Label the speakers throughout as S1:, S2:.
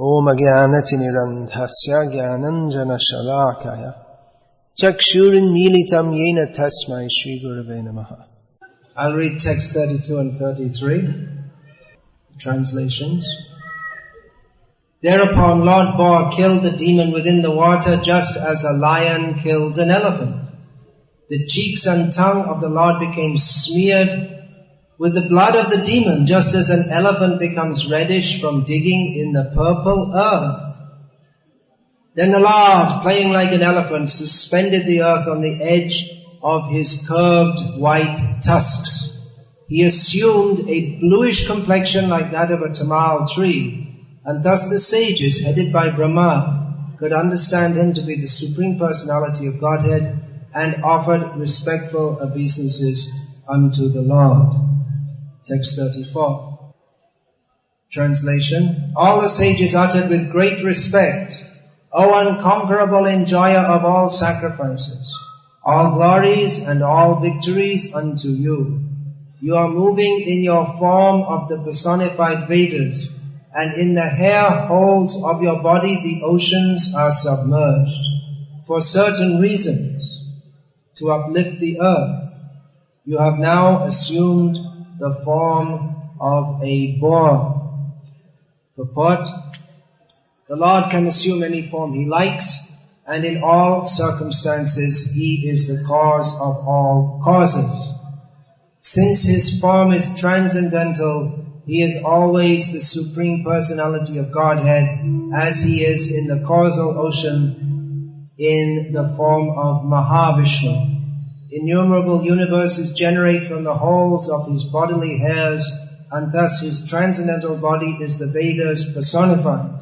S1: Om Ajnanatirandhasya Jnananjana Shalakaya Chakshurin Militam Yena Tasmai Shri Gurave Namaha. I'll read text 32 and 33, translations. Thereupon Lord Boar killed the demon within the water just as a lion kills an elephant. The cheeks and tongue of the Lord became smeared with the blood of the demon, just as an elephant becomes reddish from digging in the purple earth. Then the Lord, playing like an elephant, suspended the earth on the edge of his curved white tusks. He assumed a bluish complexion like that of a tamal tree, and thus the sages, headed by Brahma, could understand him to be the Supreme Personality of Godhead and offered respectful obeisances unto the Lord. Text 34. Translation. All the sages uttered with great respect, O unconquerable enjoyer of all sacrifices, all glories and all victories unto you. You are moving in your form of the personified Vedas, and in the hair holes of your body the oceans are submerged, for certain reasons, to uplift the earth. You have now assumed the form of a boar. Purport: the Lord can assume any form He likes, and in all circumstances He is the cause of all causes. Since His form is transcendental, He is always the Supreme Personality of Godhead, as He is in the causal ocean in the form of Mahavishnu. Innumerable universes generate from the holes of His bodily hairs, and thus His transcendental body is the Vedas personified.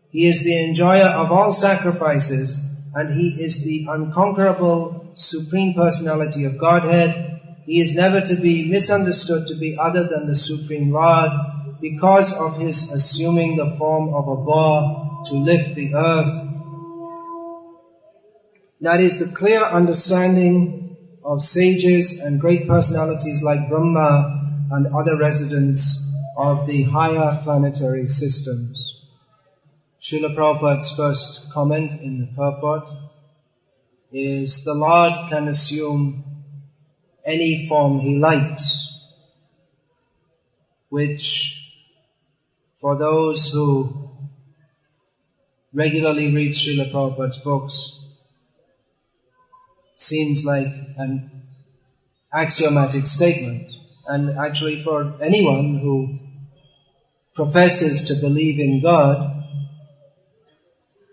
S1: He is the enjoyer of all sacrifices, and He is the unconquerable Supreme Personality of Godhead. He is never to be misunderstood to be other than the Supreme Lord, because of His assuming the form of a boar to lift the earth. That is the clear understanding of sages and great personalities like Brahma and other residents of the higher planetary systems. Srila Prabhupada's first comment in the purport is, the Lord can assume any form He likes, which for those who regularly read Srila Prabhupada's books seems like an axiomatic statement. And actually for anyone who professes to believe in God,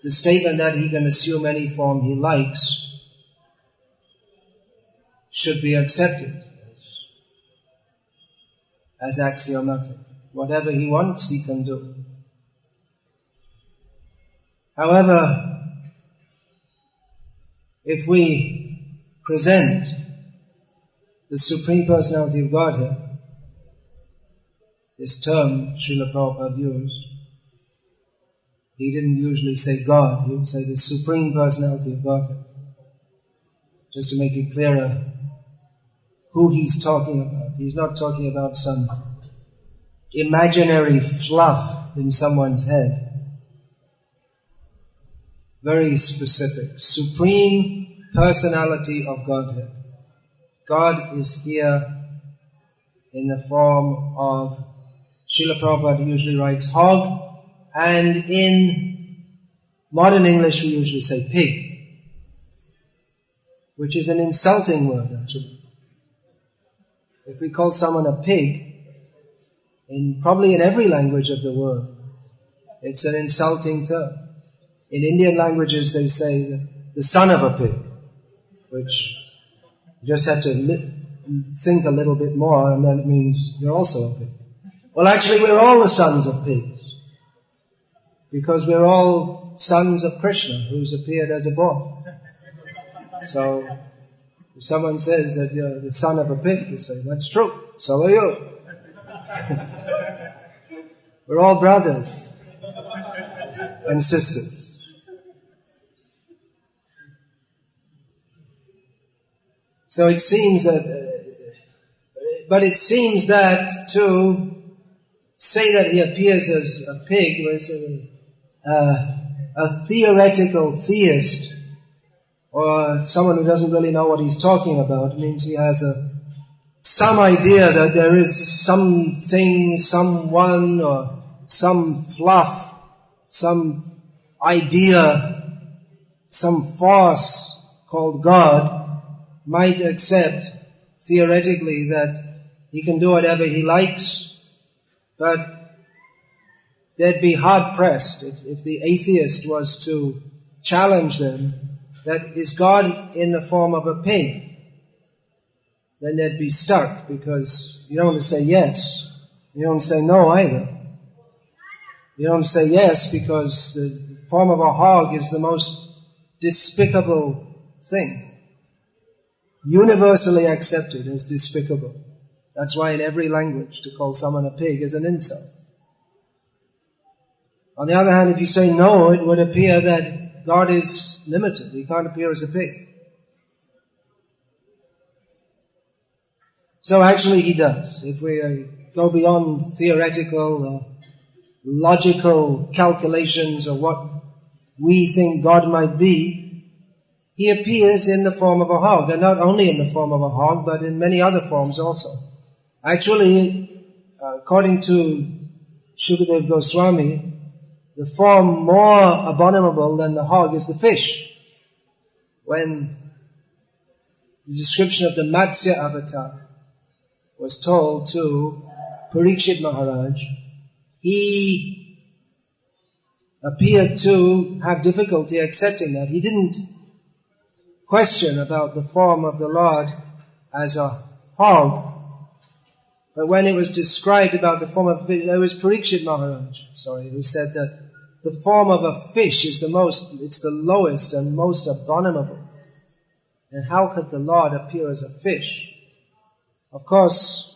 S1: the statement that He can assume any form He likes should be accepted as axiomatic. Whatever He wants, He can do. However, if we present the Supreme Personality of Godhead, this term Srila Prabhupada used, he didn't usually say God, he would say the Supreme Personality of Godhead, just to make it clearer who he's talking about. He's not talking about some imaginary fluff in someone's head. Very specific. Supreme Personality of Godhead. God is here in the form of, Srila Prabhupada usually writes hog, and in modern English we usually say pig, which is an insulting word actually. If we call someone a pig, probably in every language of the world, it's an insulting term. In Indian languages they say the son of a pig, which you just have to think a little bit more, and then it means you're also a pig. Well, actually we're all the sons of pigs, because we're all sons of Krishna, who's appeared as a boar. So if someone says that you're the son of a pig, you say, that's true, so are you. We're all brothers and sisters. So it seems that to say that he appears as a pig was a theoretical theist, or someone who doesn't really know what he's talking about. It means he has some idea that there is something, someone, or some fluff, some idea, some force called God, might accept theoretically that he can do whatever he likes, but they'd be hard-pressed if the atheist was to challenge them that is God in the form of a pig. Then they'd be stuck, because you don't want to say yes. You don't want to say no either. You don't want to say yes because the form of a hog is the most despicable thing. Universally accepted as despicable. That's why in every language to call someone a pig is an insult. On the other hand, if you say no, it would appear that God is limited. He can't appear as a pig. So actually he does. If we go beyond theoretical or logical calculations of what we think God might be, he appears in the form of a hog. And not only in the form of a hog, but in many other forms also. Actually, according to Shukadeva Goswami, the form more abominable than the hog is the fish. When the description of the Matsya avatar was told to Parikshit Maharaj, he appeared to have difficulty accepting that. He didn't question about the form of the Lord as a hog, but when it was described about the form of fish, it was Parikshit Maharaj, who said that the form of a fish is it's the lowest and most abominable. And how could the Lord appear as a fish? Of course,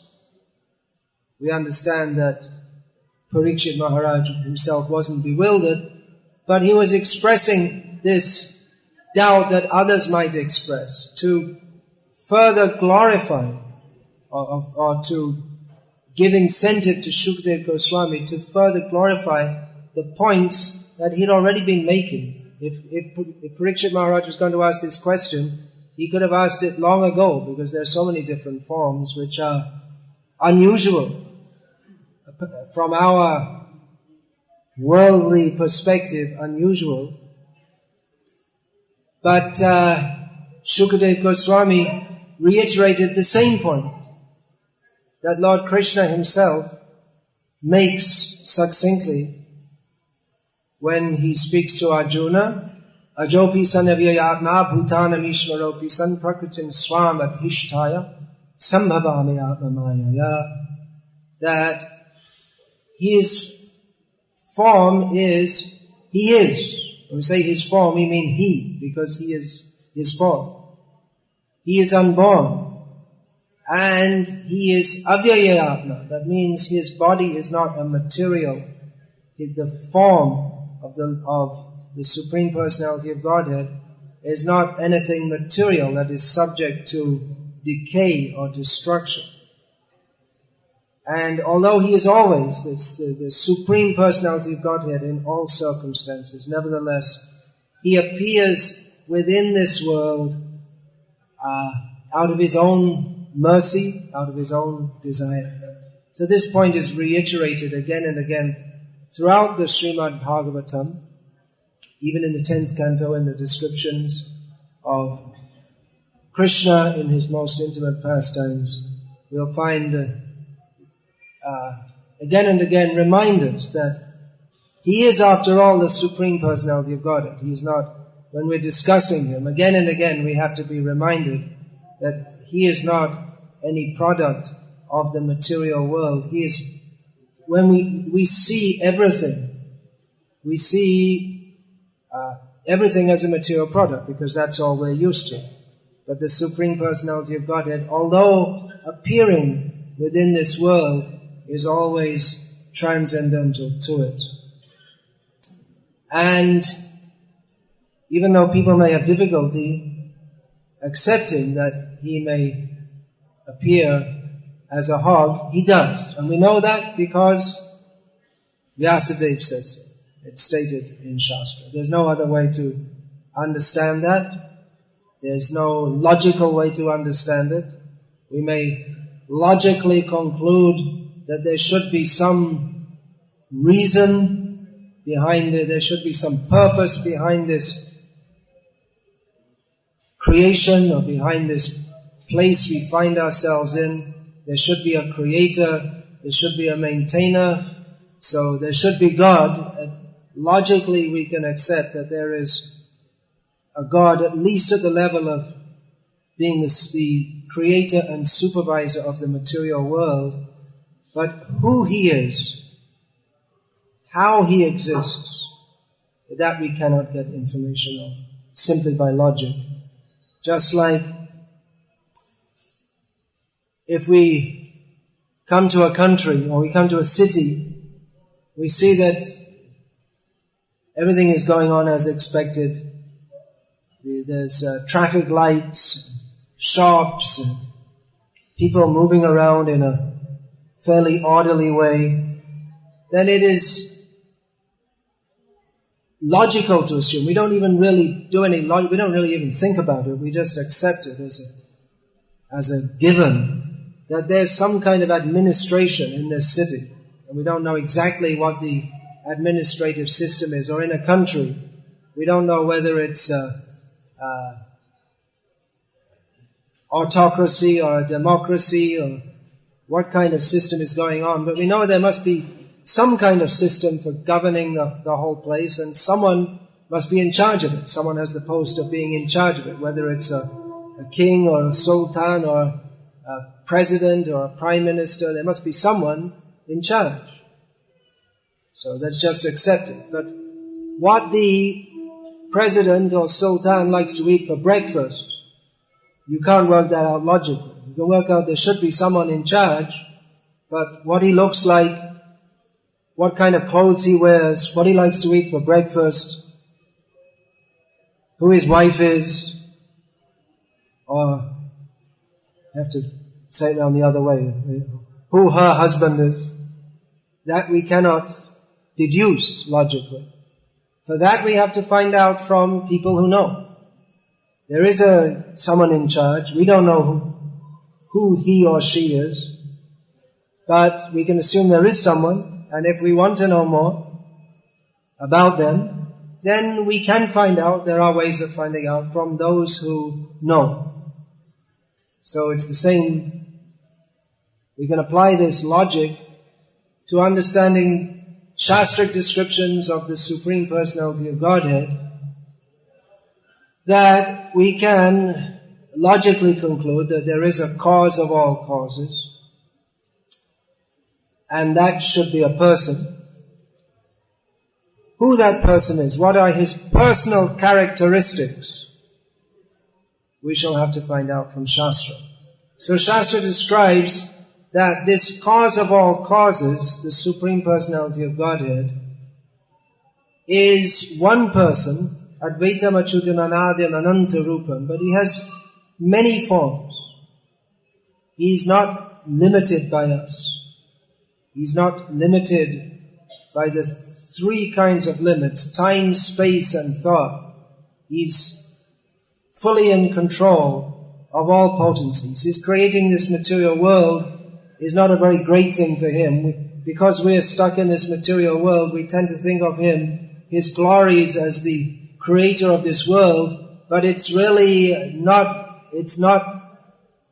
S1: we understand that Parikshit Maharaj himself wasn't bewildered, but he was expressing this doubt that others might express to further glorify or to give incentive to Shukadeva Goswami to further glorify the points that he'd already been making. If Parikshit Maharaj was going to ask this question, he could have asked it long ago, because there are so many different forms which are unusual. From our worldly perspective, unusual. But Shukadeva Goswami reiterated the same point that Lord Krishna himself makes succinctly when he speaks to Arjuna, Ajopi sanavyayatma bhutanam ishvaropi san prakritim swam adhishtaya sambhavami atmamayaya, that his form is, he is. When we say his form, we mean he, because he is his form. He is unborn. And he is avyayatma. That means his body is not a material. The form of the Supreme Personality of Godhead is not anything material that is subject to decay or destruction. And although he is always the Supreme Personality of Godhead in all circumstances, nevertheless, he appears within this world out of his own mercy, out of his own desire. So this point is reiterated again and again throughout the Srimad Bhagavatam, even in the 10th canto, in the descriptions of Krishna in his most intimate pastimes. We'll find again and again reminders that he is, after all, the Supreme Personality of Godhead. He is not, when we're discussing him, again and again we have to be reminded that he is not any product of the material world. He is, when we see everything, we see everything as a material product, because that's all we're used to. But the Supreme Personality of Godhead, although appearing within this world, is always transcendental to it. And even though people may have difficulty accepting that he may appear as a hog, he does. And we know that because Vyasadeva says so. it's stated in Shastra. There's no other way to understand that. There's no logical way to understand it. We may logically conclude that there should be some reason behind it, there should be some purpose behind this creation or behind this place we find ourselves in. There should be a creator, there should be a maintainer, so there should be God. Logically we can accept that there is a God, at least at the level of being the creator and supervisor of the material world. But who He is, how He exists, that we cannot get information of simply by logic. Just like if we come to a country or we come to a city, we see that everything is going on as expected. There's traffic lights, shops, and people moving around in a fairly orderly way. Then it is logical to assume. We don't even really do any we don't really even think about it. We just accept it as a given that there's some kind of administration in this city. And we don't know exactly what the administrative system is. Or in a country, we don't know whether it's autocracy or a democracy or what kind of system is going on. But we know there must be some kind of system for governing the whole place, and someone must be in charge of it. Someone has the post of being in charge of it, whether it's a king or a sultan or a president or a prime minister. There must be someone in charge. So let's just accept it. But what the president or sultan likes to eat for breakfast, you can't work that out logically. You can work out there should be someone in charge, but what he looks like, what kind of clothes he wears, what he likes to eat for breakfast, who his wife is, or I have to say it on the other way, who her husband is, that we cannot deduce logically. For that we have to find out from people who know. There is someone in charge. We don't know who he or she is, but we can assume there is someone. And if we want to know more about them, then we can find out. There are ways of finding out from those who know. So it's the same. We can apply this logic to understanding Shastric descriptions of the Supreme Personality of Godhead, that we can logically conclude that there is a cause of all causes, and that should be a person. Who that person is, what are his personal characteristics, we shall have to find out from Shastra. So Shastra describes that this cause of all causes, the Supreme Personality of Godhead, is one person, Advaitam Achyutam Anadyam Ananta Rupam, but he has many forms. He is not limited by us. He's not limited by the three kinds of limits, time, space, and thought. He's fully in control of all potencies. His creating this material world is not a very great thing for Him. Because we're stuck in this material world, we tend to think of Him, His glories, as the creator of this world, but it's really not, it's not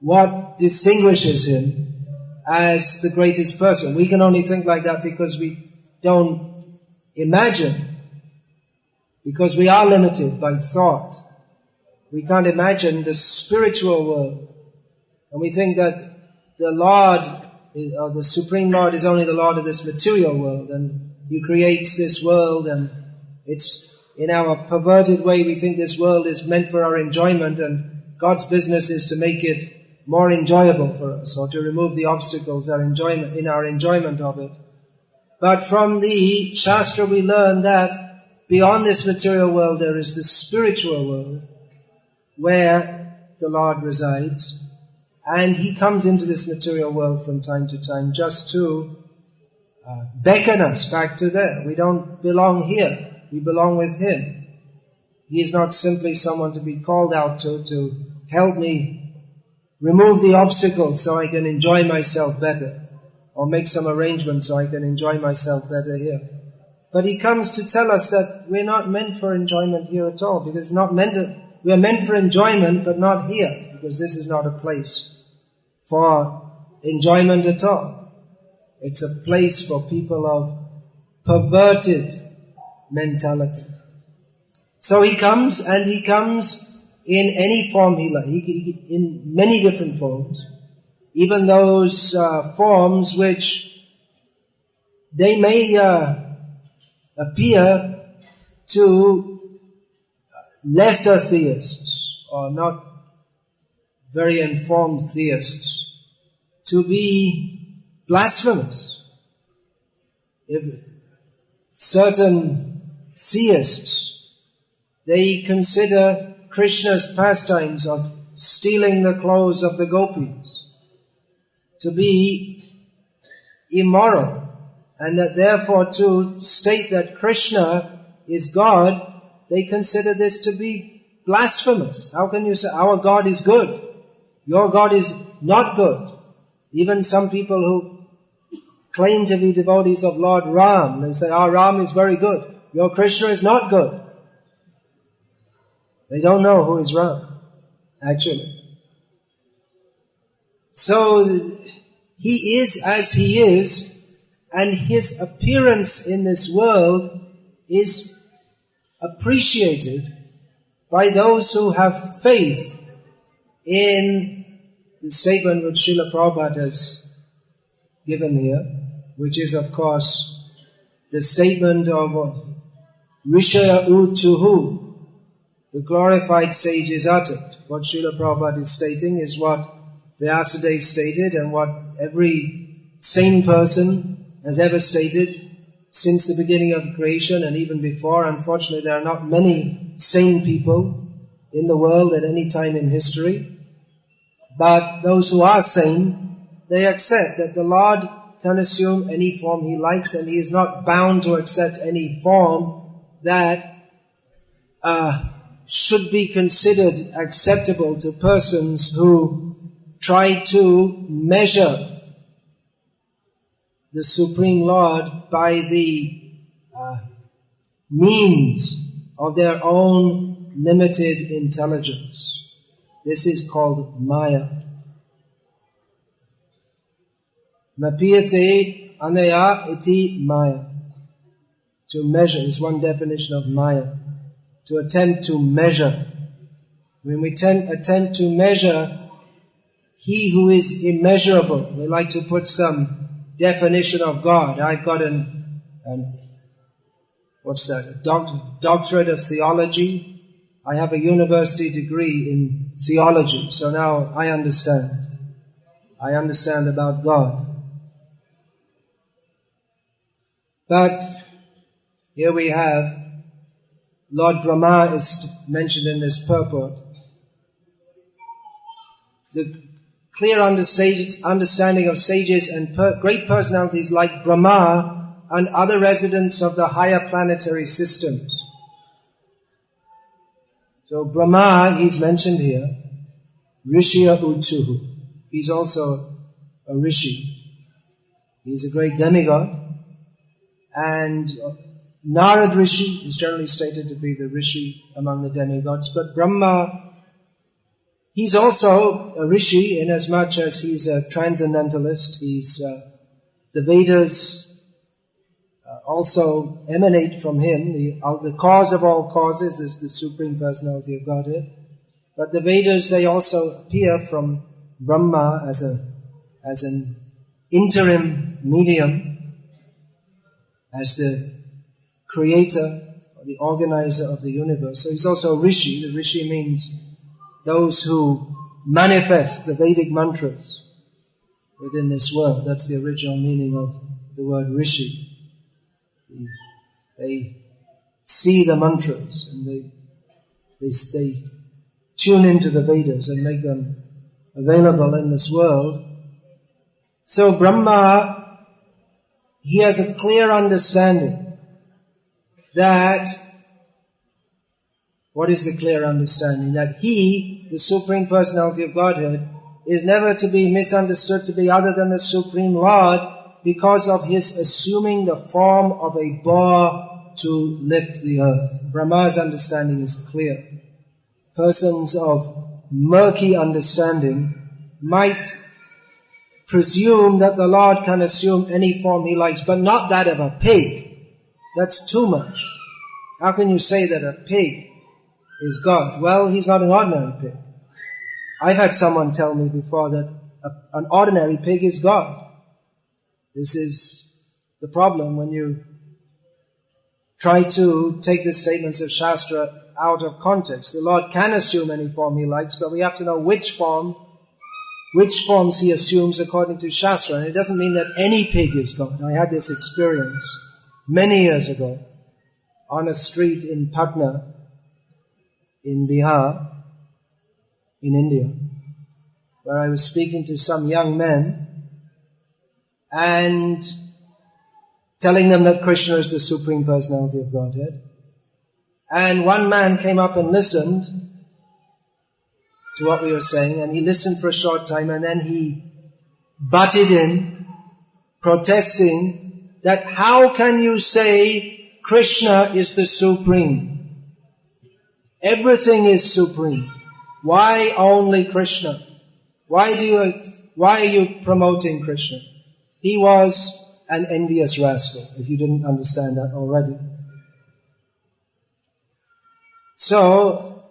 S1: what distinguishes Him as the greatest person. We can only think like that because we don't imagine, because we are limited by thought. We can't imagine the spiritual world. And we think that the Lord, or the Supreme Lord, is only the Lord of this material world, and He creates this world, and it's in our perverted way we think this world is meant for our enjoyment, and God's business is to make it more enjoyable for us, or to remove the obstacles in our enjoyment of it. But from the Shastra we learn that beyond this material world there is the spiritual world where the Lord resides, and He comes into this material world from time to time just to beckon us back to there. We don't belong here. We belong with Him. He is not simply someone to be called out to help me remove the obstacles so I can enjoy myself better, or make some arrangements so I can enjoy myself better here. But He comes to tell us that we're not meant for enjoyment here at all, because we are meant for enjoyment, but not here, because this is not a place for enjoyment at all. It's a place for people of perverted mentality. So He comes, and He comes in any form He likes, in many different forms, even those forms which they may appear to lesser theists, or not very informed theists, to be blasphemous. If certain theists, they consider Krishna's pastimes of stealing the clothes of the gopis to be immoral, and that therefore to state that Krishna is God, they consider this to be blasphemous. How can you say, our God is good, your God is not good? Even some people who claim to be devotees of Lord Ram, they say, our Ram is very good, your Krishna is not good. They don't know who is Ram, actually. So He is as He is, and His appearance in this world is appreciated by those who have faith in the statement which Srila Prabhupada has given here, which is of course the statement of Rishaya Utuhu, the glorified sages uttered. What Srila Prabhupada is stating is what Vyasadeva stated, and what every sane person has ever stated since the beginning of creation and even before. Unfortunately, there are not many sane people in the world at any time in history. But those who are sane, they accept that the Lord can assume any form He likes, and He is not bound to accept any form that should be considered acceptable to persons who try to measure the Supreme Lord by the means of their own limited intelligence. This is called Maya. Mapiyate anaya iti Maya. To measure is one definition of Maya. To attempt to measure. When we attempt to measure He who is immeasurable, we like to put some definition of God. I've got a doctorate of theology. I have a university degree in theology, so now I understand. I understand about God. But here we have Lord Brahma is mentioned in this purport. The clear understanding of sages and great personalities like Brahma and other residents of the higher planetary systems. So Brahma, he's mentioned here, Rishya Uchuhu. He's also a rishi. He's a great demigod. And Narad Rishi is generally stated to be the rishi among the demigods. But Brahma, he's also a rishi in as much as he's a transcendentalist. He's the Vedas also emanate from him. The cause of all causes is the Supreme Personality of Godhead. But the Vedas, they also appear from Brahma as an interim medium, as the creator, or the organizer of the universe. So he's also a rishi. The rishi means those who manifest the Vedic mantras within this world. That's the original meaning of the word rishi. They see the mantras and they tune into the Vedas and make them available in this world. So Brahma, he has a clear understanding that, what is the clear understanding? That he, the Supreme Personality of Godhead, is never to be misunderstood to be other than the Supreme Lord because of his assuming the form of a bar to lift the earth. Brahma's understanding is clear. Persons of murky understanding might presume that the Lord can assume any form he likes, but not that of a pig. That's too much. How can you say that a pig is God? Well, he's not an ordinary pig. I've had someone tell me before that an ordinary pig is God. This is the problem when you try to take the statements of Shastra out of context. The Lord can assume any form he likes, but we have to know which forms he assumes according to Shastra. And it doesn't mean that any pig is God. I had this experience many years ago on a street in Patna, in Bihar, in India, where I was speaking to some young men and telling them that Krishna is the Supreme Personality of Godhead. And one man came up and listened to what we were saying, and he listened for a short time, and then he butted in, protesting that how can you say Krishna is the Supreme? Everything is Supreme. Why only Krishna? Why are you promoting Krishna? He was an envious rascal, if you didn't understand that already. So,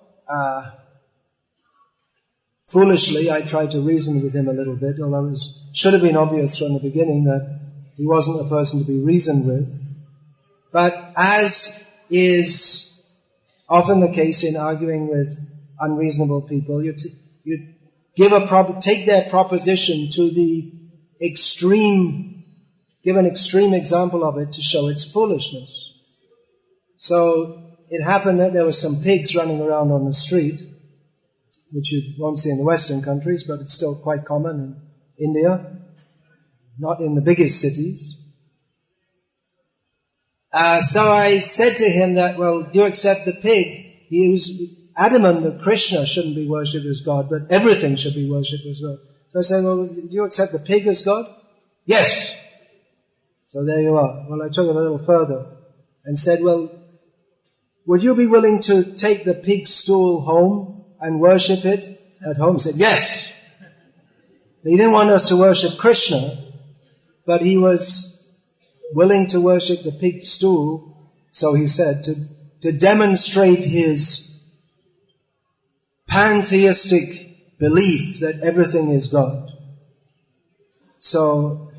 S1: foolishly, I tried to reason with him a little bit, although it should have been obvious from the beginning that he wasn't a person to be reasoned with. But as is often the case in arguing with unreasonable people, you take their proposition to the extreme, give an extreme example of it to show its foolishness. So it happened that there were some pigs running around on the street, which you won't see in the Western countries, but it's still quite common in India, not in the biggest cities. So I said to him that, well, do you accept the pig? He was adamant that Krishna shouldn't be worshipped as God, but everything should be worshipped as God. So I said, well, do you accept the pig as God? Yes. So there you are. Well, I took it a little further and said, well, would you be willing to take the pig stool home and worship it at home? He said, yes. He didn't want us to worship Krishna, but he was willing to worship the pig stool, so he said, to demonstrate his pantheistic belief that everything is God. So,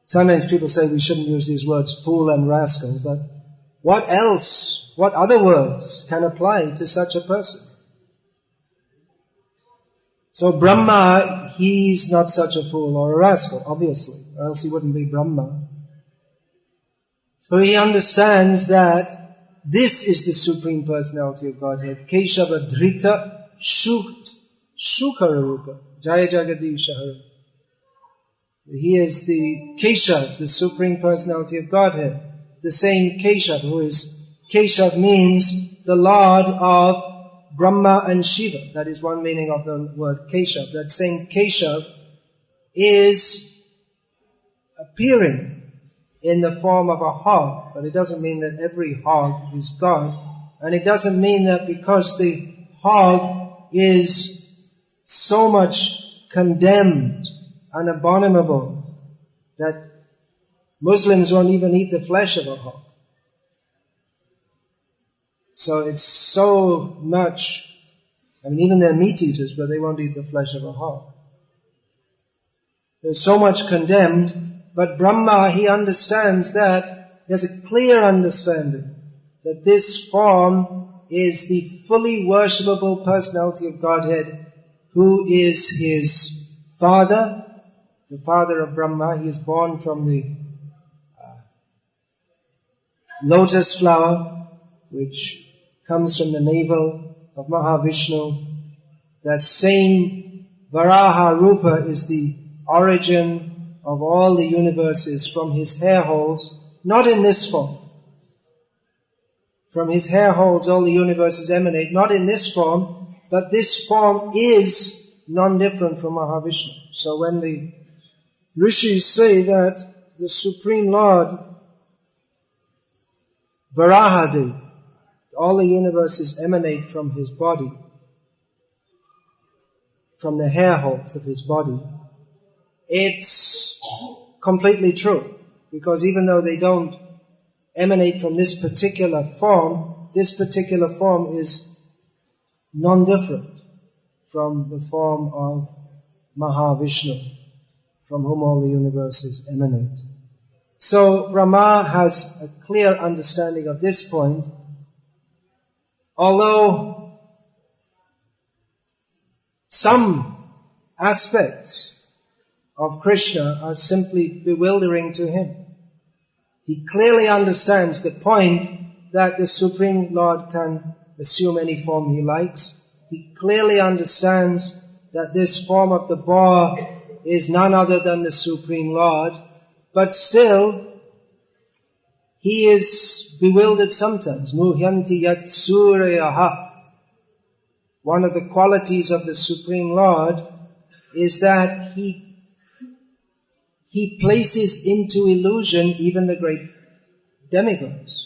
S1: sometimes people say we shouldn't use these words, fool and rascal, but what other words can apply to such a person? So Brahma, he's not such a fool or a rascal, obviously, or else he wouldn't be Brahma. So he understands that this is the Supreme Personality of Godhead. Keshava Dhrita Shukararupa Jaya Jagadishahara. He is the Keshav, the Supreme Personality of Godhead. The same Keshav, Keshav means the Lord of Brahma and Shiva. That is one meaning of the word Keshav. That same Keshav is appearing in the form of a hog, but it doesn't mean that every hog is God, and it doesn't mean that because the hog is so much condemned and abominable that Muslims won't even eat the flesh of a hog. So it's so much, even they're meat eaters, but they won't eat the flesh of a hog. There's so much condemned. But Brahma, he understands that, he has a clear understanding that this form is the fully worshipable personality of Godhead, who is his father, the father of Brahma. He is born from the lotus flower, which comes from the navel of Mahavishnu. That same Varaha Rupa is the origin of all the universes from his hair holes, not in this form. From his hair holes all the universes emanate, not in this form, but this form is non-different from Mahavishnu. So when the Rishis say that the Supreme Lord, Varahadev, all the universes emanate from his body, from the hair holes of his body, it's completely true. Because even though they don't emanate from this particular form is non-different from the form of Mahavishnu, from whom all the universes emanate. So Brahma has a clear understanding of this point, although some aspects of Krishna are simply bewildering to him. He clearly understands the point that the Supreme Lord can assume any form he likes. He clearly understands that this form of the boar is none other than the Supreme Lord, but still he is bewildered sometimes. Muhyanti yat suryaha. One of the qualities of the Supreme Lord is that He places into illusion even the great demigods.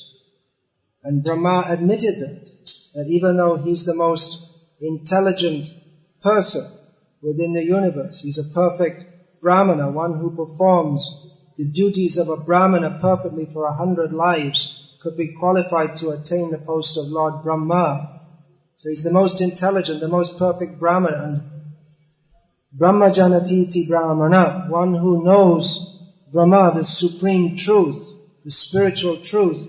S1: And Brahma admitted that even though he's the most intelligent person within the universe, he's a perfect Brahmana, one who performs the duties of a Brahmana perfectly for 100 lives, could be qualified to attain the post of Lord Brahma. So he's the most intelligent, the most perfect Brahmana, and Brahma Janatiti Brahmana, one who knows Brahma, the supreme truth, the spiritual truth,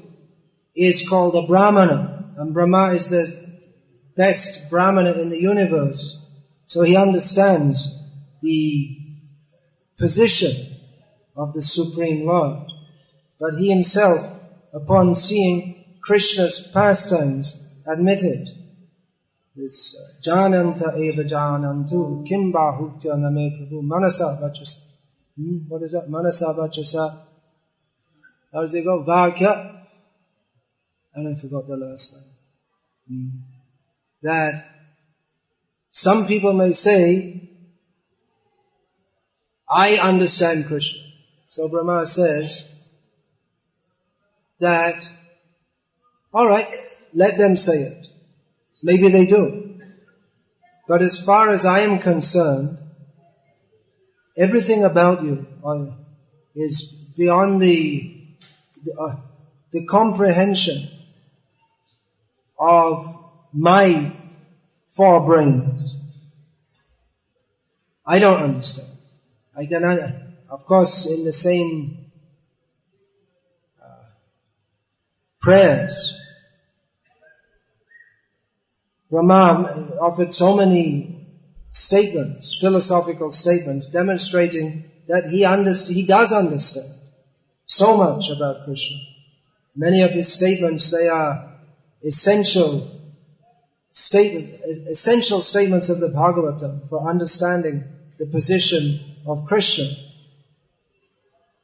S1: is called a Brahmana. And Brahma is the best Brahmana in the universe. So he understands the position of the Supreme Lord. But he himself, upon seeing Krishna's pastimes, admitted this Jananta eva janantu kimba hutya name prabhu manasa vachasa. What is that? Manasa vachasa. How does it go? Vakya. And I forgot the last line. That some people may say, I understand Krishna. So Brahma says that, alright, let them say it. Maybe they do. But as far as I am concerned, everything about you is beyond the comprehension of my four brains. I don't understand. I cannot, of course, in the same prayers, Brahma offered so many statements, philosophical statements, demonstrating that he does understand so much about Krishna. Many of his statements, they are essential statements of the Bhagavatam for understanding the position of Krishna.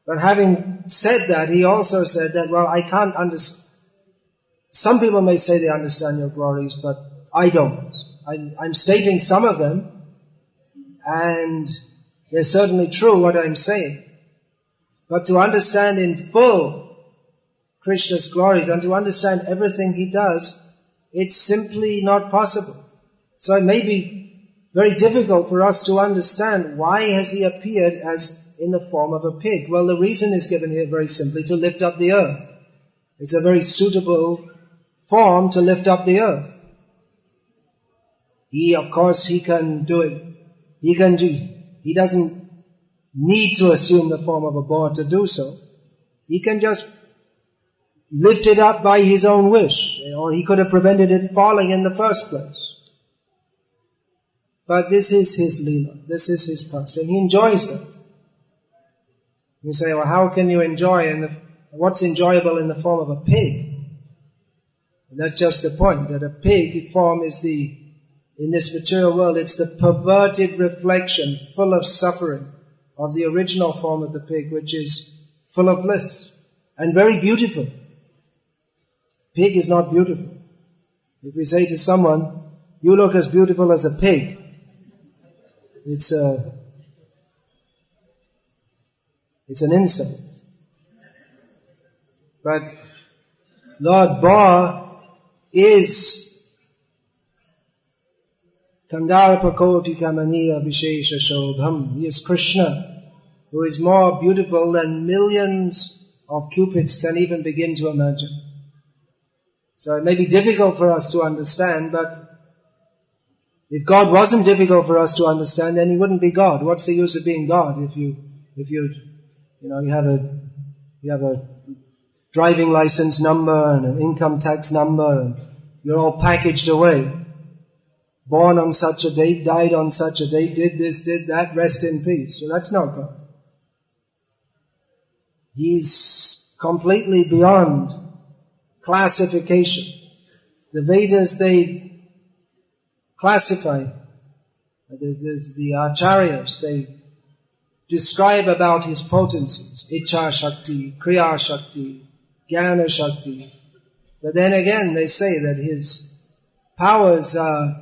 S1: But having said that, he also said that, well, I can't understand. Some people may say they understand your glories, but I don't. I'm stating some of them, and they're certainly true what I'm saying. But to understand in full Krishna's glories and to understand everything he does, it's simply not possible. So it may be very difficult for us to understand why has he appeared as in the form of a pig. Well, the reason is given here very simply, to lift up the earth. It's a very suitable form to lift up the earth. Of course, he can do it. He doesn't need to assume the form of a boar to do so. He can just lift it up by his own wish, or he could have prevented it falling in the first place. But this is his leela, this is his pastime. He enjoys that. You say, well, how can you enjoy, what's enjoyable in the form of a pig? And that's just the point, that a pig form is in this material world, it's the perverted reflection, full of suffering, of the original form of the pig, which is full of bliss and very beautiful. Pig is not beautiful. If we say to someone, you look as beautiful as a pig, it's an insult. But Lord Ba is Kandarapakoti Kamaniya Vishesha Shobham. He is Krishna, who is more beautiful than millions of cupids can even begin to imagine. So it may be difficult for us to understand, but if God wasn't difficult for us to understand, then He wouldn't be God. What's the use of being God if you have a driving license number and an income tax number and you're all packaged away. Born on such a date, died on such a date, did this, did that, rest in peace. So that's not God. He's completely beyond classification. The Vedas, they classify. There's the Acharyas, they describe about His potencies. Icha Shakti, Kriya Shakti, Jnana Shakti. But then again, they say that His powers are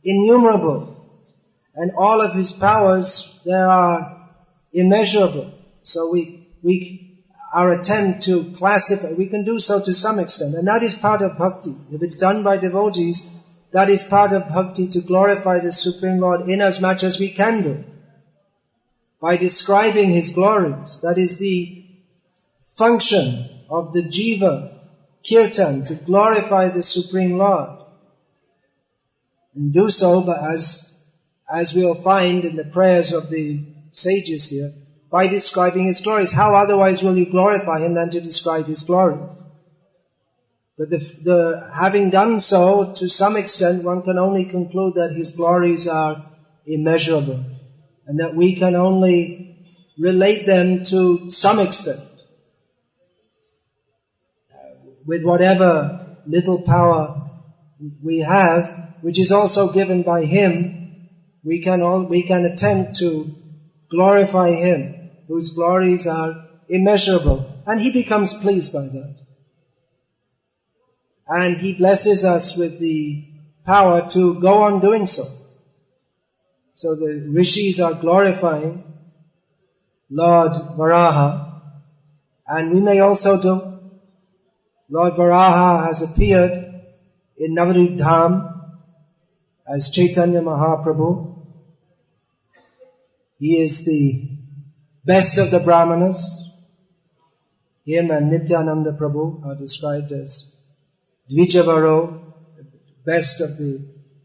S1: innumerable. And all of His powers, they are immeasurable. So our attempt to classify, we can do so to some extent. And that is part of bhakti. If it's done by devotees, that is part of bhakti, to glorify the Supreme Lord in as much as we can do. By describing His glories. That is the function of the jiva kirtan, to glorify the Supreme Lord. And do so, but as we'll find in the prayers of the sages here, by describing His glories. How otherwise will you glorify Him than to describe His glories? But having done so, to some extent, one can only conclude that His glories are immeasurable, and that we can only relate them to some extent. With whatever little power we have, which is also given by Him, we can attempt to glorify Him, whose glories are immeasurable. And He becomes pleased by that. And He blesses us with the power to go on doing so. So the rishis are glorifying Lord Varaha, and we may also do. Lord Varaha has appeared in Navadvip Dham as Chaitanya Mahaprabhu. He is the best of the Brahmanas. Him and Nityananda Prabhu are described as Dvijavaro, the best of the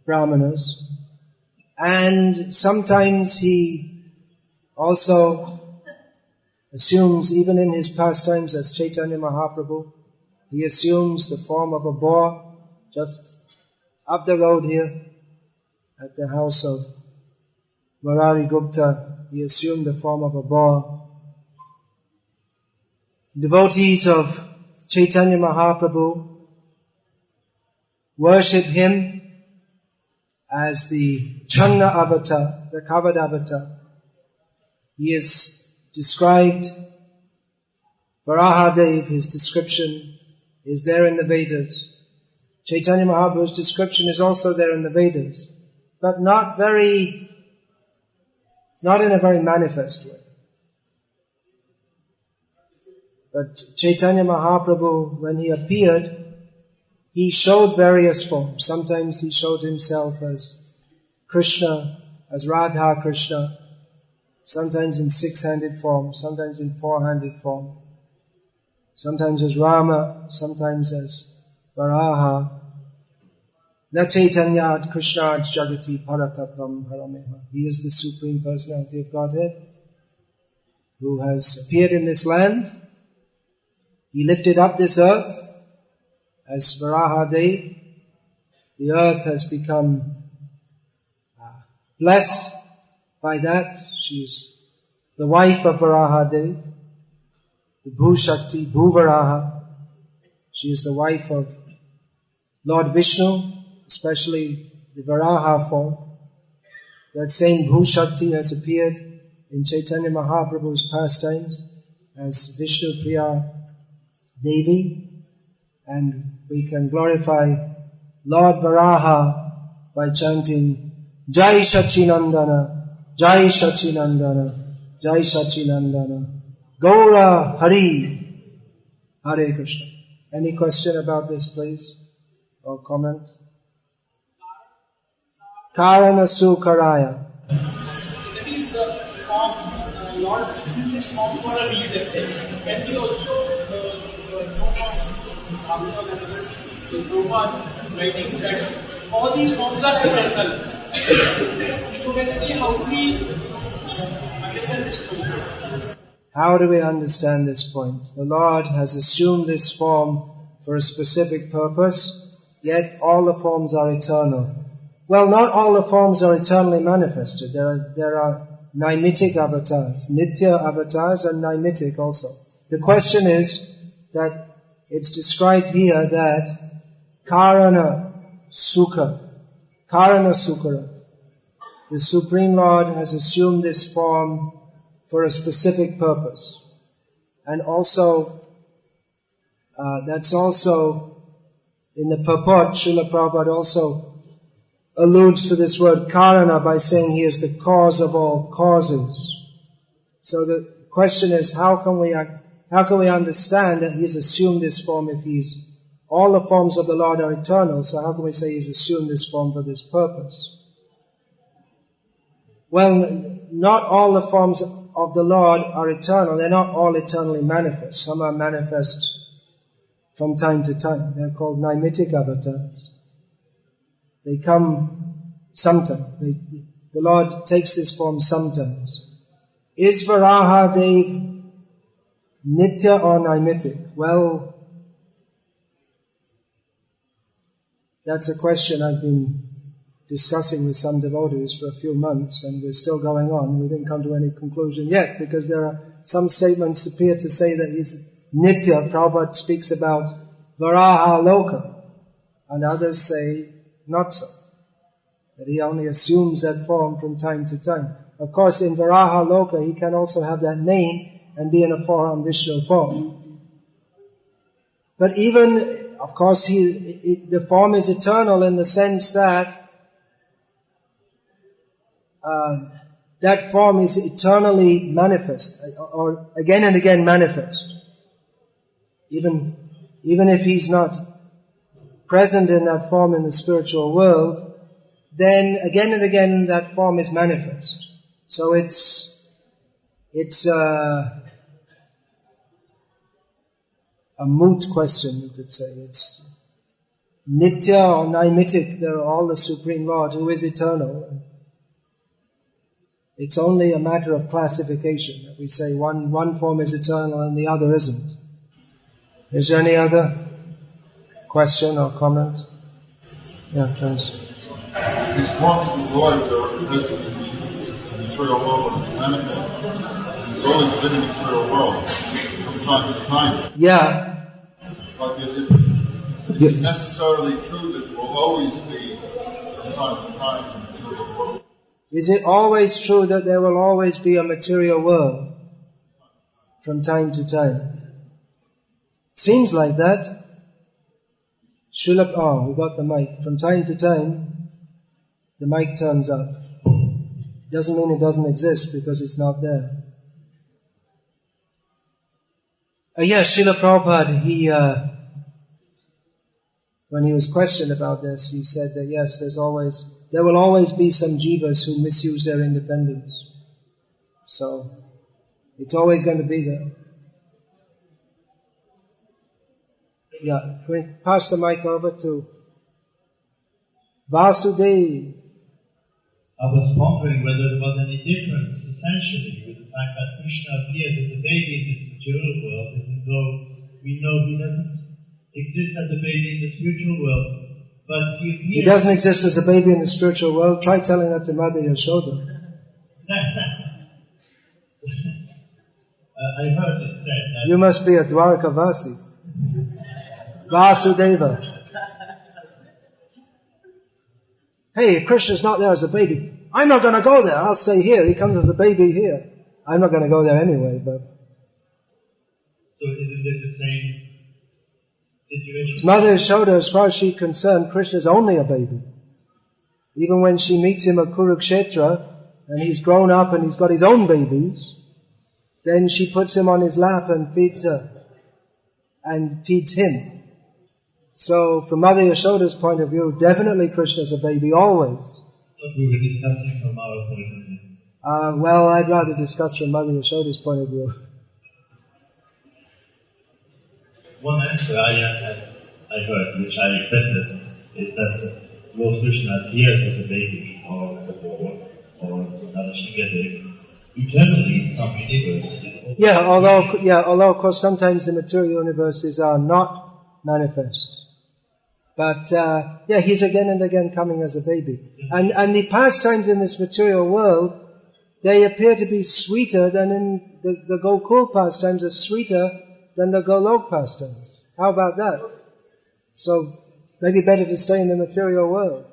S1: Brahmanas. And sometimes He also assumes, even in His pastimes as Chaitanya Mahaprabhu, He assumes the form of a boar. Just up the road here, at the house of Murari Gupta, He assumed the form of a boar. Devotees of Chaitanya Mahaprabhu worship Him as the Channa avatar, the covered avatar. He is described, Varahadev, His description is there in the Vedas. Chaitanya Mahaprabhu's description is also there in the Vedas, but not in a very manifest way. But Chaitanya Mahaprabhu, when He appeared, He showed various forms. Sometimes He showed Himself as Krishna, as Radha Krishna, sometimes in six-handed form, sometimes in four-handed form, sometimes as Rama, sometimes as Varaha. Na Chaitanyad Krishnad Jagati Paratattvam Harameha. He is the Supreme Personality of Godhead, who has appeared in this land. He lifted up this earth as Varahadev. The earth has become blessed by that. She is the wife of Varahadev, the Bhu-Shakti, Bhu-Varaha. She is the wife of Lord Vishnu, especially the Varaha form. That same Bhu-Shakti has appeared in Chaitanya Mahaprabhu's pastimes as Vishnu Priya Devi, and we can glorify Lord Varaha by chanting Jai Sachinandana, Jai Sachinandana, Jai Sachinandana, Gaura Hari, Hare Krishna. Any question about this, please? Or comment? Karana Sukaraya.
S2: That is the form, Lord uses this form for a reason. Can we also the Prabhupada writing that all these forms are eternal. So basically, how do we understand this point?
S1: How do we understand this point? The Lord has assumed this form for a specific purpose, yet all the forms are eternal. Well, not all the forms are eternally manifested. There are nimitic avatars, nitya avatars and nimitic also. The question is that it's described here that Karana Sukara, the Supreme Lord has assumed this form for a specific purpose. And also, that's also in the purport, Srila Prabhupada also alludes to this word Karana by saying he is the cause of all causes. So the question is, how can we understand that he's assumed this form if all the forms of the Lord are eternal, so how can we say he's assumed this form for this purpose? Well, not all the forms of the Lord are eternal. They're not all eternally manifest. Some are manifest from time to time. They're called nimitic avatars. They come sometimes. The Lord takes this form sometimes. Is Varaha Dev nitya or nimitic? Well, that's a question I've been discussing with some devotees for a few months, and we're still going on. We didn't come to any conclusion yet, because there are some statements appear to say that he's nitya. Prabhupada speaks about Varaha Loka, and others say not so, that he only assumes that form from time to time. Of course, in Varaha Loka, he can also have that name and be in a form, Vishnu form. But even, of course, the form is eternal in the sense that that form is eternally manifest, or again and again manifest. Even if he's not present in that form in the spiritual world, then again and again that form is manifest. So it's a moot question, you could say. It's nitya or nimitic. They're all the Supreme Lord who is eternal. It's only a matter of classification, that we say one form is eternal and the other isn't. Is there any other question or comment? Yeah, please.
S3: These forms of the Lord that are present in the material world when it's manifest, He's always been in the material world from time to time.
S1: Yeah.
S3: But it's necessarily true that there will always be from time to time in the material world.
S1: Is it always true that there will always be a material world from time to time? Seems like that. We got the mic. From time to time, the mic turns up. Doesn't mean it doesn't exist because it's not there. Yes, Srila Prabhupada, when he was questioned about this, he said that yes, there will always be some jivas who misuse their independence. So, it's always going to be there. Yeah, can we pass the mic over to Vasudev?
S4: I was wondering whether there was any difference essentially with the fact that Krishna appears as a baby in this material world, even though we know he doesn't exist as a baby in the spiritual world. But he
S1: doesn't exist as a baby in the spiritual world. Try telling that to Mother Yashoda.
S4: I heard it said that.
S1: You must be a Dwarkavasi. Vasudeva. Hey, Krishna's not there as a baby. I'm not going to go there. I'll stay here. He comes as a baby here. I'm not going to go there anyway, but...
S4: So isn't it the same situation?
S1: Mother Yashoda, as far as she's concerned, Krishna's only a baby. Even when she meets him at Kurukshetra, and he's grown up and he's got his own babies, then she puts him on his lap and feeds her. And feeds him. So, from Mother Yashoda's point of view, definitely Krishna's a baby, always.
S4: But we were discussing from our point of view.
S1: Well, I'd rather discuss from Mother Yashoda's point of view.
S4: One answer I heard, which I accepted, is that Lord Krishna appears as a baby, or a boy, or Narashingadev, eternally in some universe.
S1: Although of course sometimes the material universes are not manifest. But, he's again and again coming as a baby. And the pastimes in this material world, they appear to be sweeter than in the Gokul pastimes are sweeter than the Golok pastimes. How about that? So, maybe better to stay in the material world.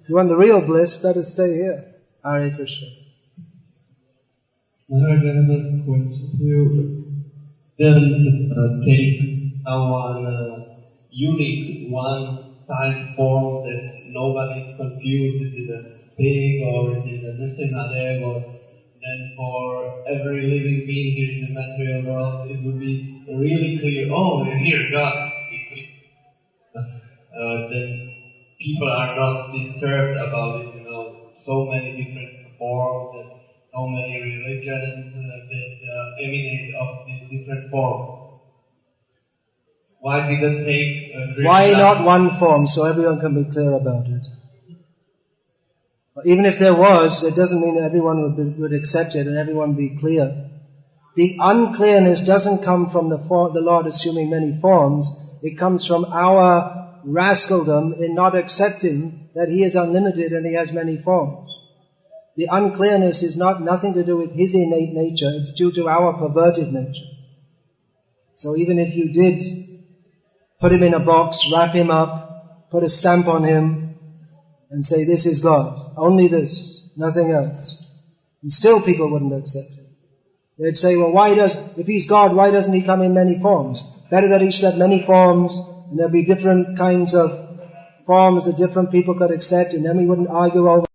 S1: If you want the real bliss, better stay here. Hare Krishna.
S5: Maharaj, another question. You then take our unique one-size form that nobody is confused. Is it a pig or is it a Nrsimhadev? Or then for every living being here in the material world, it would be really clear. Oh, here God. Then people are not disturbed about it. So many different forms and so many religions that emanate of these different forms. Why did it take
S1: Why not one form so everyone can be clear about it? Even if there was, it doesn't mean that everyone would accept it and everyone be clear. The unclearness doesn't come from the Lord assuming many forms. It comes from our rascaldom in not accepting that He is unlimited and He has many forms. The unclearness is nothing to do with His innate nature, it's due to our perverted nature. So even if you did put Him in a box, wrap Him up, put a stamp on Him, and say this is God, only this, nothing else, and still people wouldn't accept it. They'd say, well, if He's God, why doesn't He come in many forms? Better that He should have many forms, and there'll be different kinds of forms that different people could accept, and then we wouldn't argue over